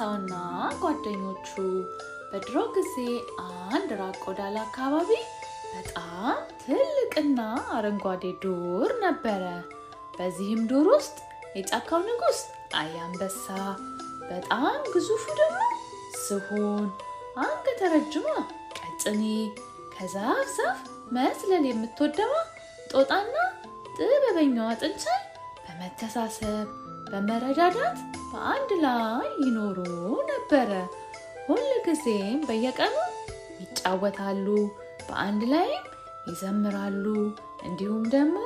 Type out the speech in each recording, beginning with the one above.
አንበሳውና ጓደኞቹ በድሮ ጊዜ አንድ ራቅ ወዳለ አካባቢ በጣም ትልቅና አረንጓዴ ዱር ነበረ። በዚህም ዱር ውስጥ የጫካው ንጉስ አያ አንበሳ፣ በጣም ግዙፉ ደግሞ ዝሆን፣ አንገተ ረጅሟ ቀጭኔ፣ ከዛፍ ዛፍ መዝለል የምትወደዋ ጦጣና ጥበበኛዋ ጥንቸል በመተሳሰብ በመረዳዳት በአንድ ላይ ይኖሩ ነበረ። ሁል ጊዜም በየቀኑ ይጫወታሉ፣ በአንድ ላይም ይዘምራሉ። እንዲሁም ደግሞ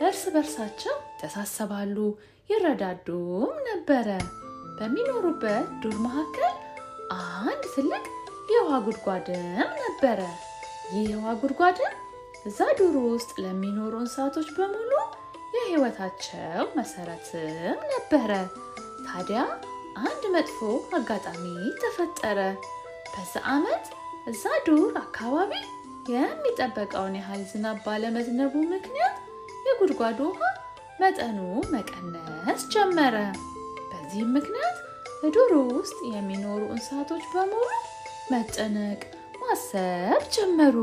እርስ በርሳቸው ይተሳሰባሉ፣ ይረዳዱም ነበረ። በሚኖሩበት ዱር መካከል አንድ ትልቅ የውሃ ጉድጓድም ነበረ። ይህ የውሃ ጉድጓድም እዛ ዱር ውስጥ ለሚኖሩ እንስሳቶች በሙሉ የህይወታቸው መሰረትም ነበረ። ታዲያ አንድ መጥፎ አጋጣሚ ተፈጠረ። በዛ ዓመት እዛ ዱር አካባቢ የሚጠበቀውን ያህል ዝናብ ባለመዝነቡ ምክንያት የጉድጓዱ ውሃ መጠኑ መቀነስ ጀመረ። በዚህም ምክንያት በዱር ውስጥ የሚኖሩ እንስሳቶች በሙሉ መጨነቅ፣ ማሰብ ጀመሩ።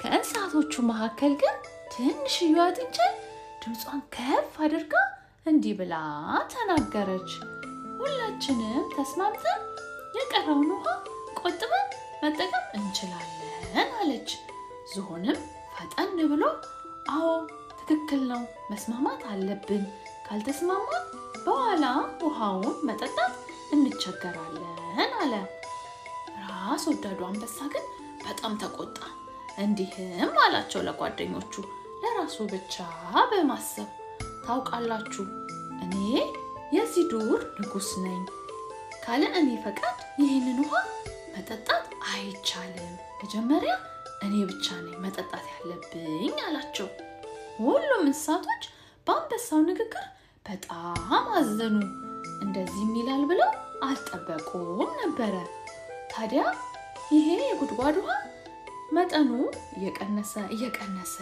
ከእንስሳቶቹ መካከል ግን ትንሽዬዋ ጥንቸል ድምጿን ከፍ አድርጋ እንዲህ ብላ ተናገረች። ሁላችንም ተስማምተን የቀረውን ውሃ ቆጥበን መጠቀም እንችላለን አለች። ዝሆንም ፈጠን ብሎ አዎ ትክክል ነው፣ መስማማት አለብን፣ ካልተስማማን በኋላ ውሃውን መጠጣት እንቸገራለን አለ። ራስ ወዳዱ አንበሳ ግን በጣም ተቆጣ። እንዲህም አላቸው ለጓደኞቹ ለራሱ ብቻ በማሰብ ታውቃላችሁ፣ እኔ የዚህ ዱር ንጉስ ነኝ። ካለ እኔ ፈቃድ ይህንን ውሃ መጠጣት አይቻልም። መጀመሪያ እኔ ብቻ ነኝ መጠጣት ያለብኝ አላቸው። ሁሉም እንስሳቶች በአንበሳው ንግግር በጣም አዘኑ። እንደዚህም ይላል ብለው አልጠበቁም ነበረ። ታዲያ ይሄ የጉድጓድ ውሃ መጠኑ እየቀነሰ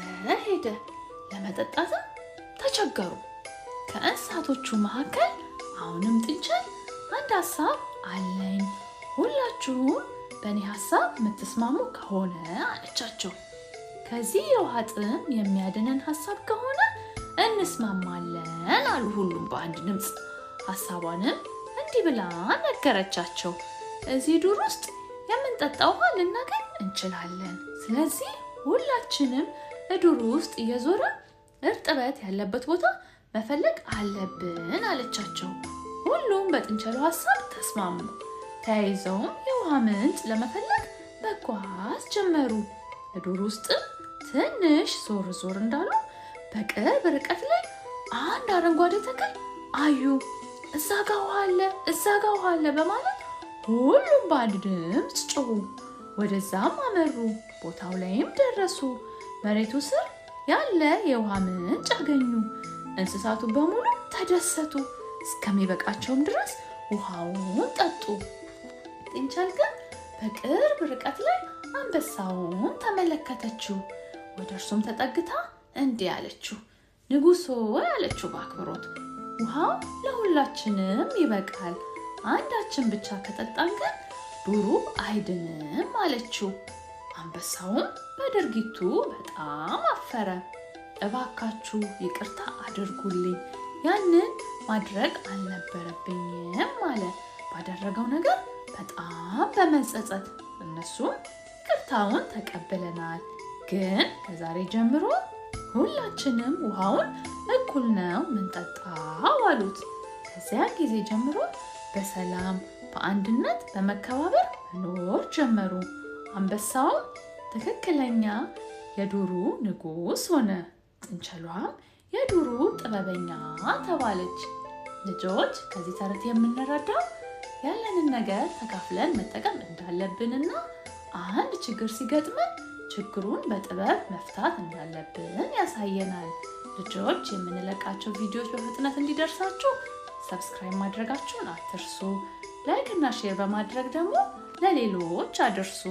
ሄደ። ለመጠጣትም ተቸገሩ። ከእንስሳቶቹ መካከል አሁንም ጥንቸል አንድ ሀሳብ አለኝ፣ ሁላችሁም በእኔ ሀሳብ የምትስማሙ ከሆነ አለቻቸው። ከዚህ የውሃ ጥም የሚያድነን ሀሳብ ከሆነ እንስማማለን አሉ ሁሉም በአንድ ድምፅ። ሀሳቧንም እንዲህ ብላ ነገረቻቸው። እዚህ ዱር ውስጥ የምንጠጣ ውሃ ልናገኝ እንችላለን። ስለዚህ ሁላችንም ዱር ውስጥ እየዞረ እርጥበት ያለበት ቦታ መፈለግ አለብን አለቻቸው። ሁሉም በጥንቸሉ ሀሳብ ተስማሙ። ተያይዘውም የውሃ ምንጭ ለመፈለግ መጓዝ ጀመሩ። ዱር ውስጥም ትንሽ ዞር እንዳሉ በቅርብ ርቀት ላይ አንድ አረንጓዴ ተክል አዩ። እዛ ጋ ውሃ አለ በማለት ሁሉም በአንድ ድምፅ ጮሁ። ወደዛም አመሩ። ቦታው ላይም ደረሱ። መሬቱ ስር ያለ የውሃ ምንጭ አገኙ። እንስሳቱ በሙሉ ተደሰቱ። እስከሚበቃቸውም ድረስ ውሃውን ጠጡ። ጥንቸል ግን በቅርብ ርቀት ላይ አንበሳውን ተመለከተችው። ወደ እርሱም ተጠግታ እንዲህ አለችው። ንጉሶ አለችው በአክብሮት፣ ውሃው ለሁላችንም ይበቃል። አንዳችን ብቻ ከጠጣን ግን ዱሩ አይድንም አለችው። አንበሳውም በድርጊቱ በጣም አፈረ። እባካችሁ ይቅርታ አድርጉልኝ፣ ያንን ማድረግ አልነበረብኝም አለ። ባደረገው ነገር በጣም በመጸጸት እነሱም ይቅርታውን ተቀብለናል፣ ግን ከዛሬ ጀምሮ ሁላችንም ውሃውን እኩል ነው ምንጠጣው አሉት። ከዚያ ጊዜ ጀምሮ በሰላም በአንድነት በመከባበር መኖር ጀመሩ። አንበሳውም ትክክለኛ የዱሩ ንጉስ ሆነ። ጥንቸሏም የዱሩ ጥበበኛ ተባለች። ልጆች ከዚህ ተረት የምንረዳው ያለንን ነገር ተካፍለን መጠቀም እንዳለብንና አንድ ችግር ሲገጥመን ችግሩን በጥበብ መፍታት እንዳለብን ያሳየናል። ልጆች የምንለቃቸው ቪዲዮዎች በፍጥነት እንዲደርሳችሁ ሰብስክራይብ ማድረጋችሁን አትርሱ። ላይክ እና ሼር በማድረግ ደግሞ ለሌሎች አድርሱ።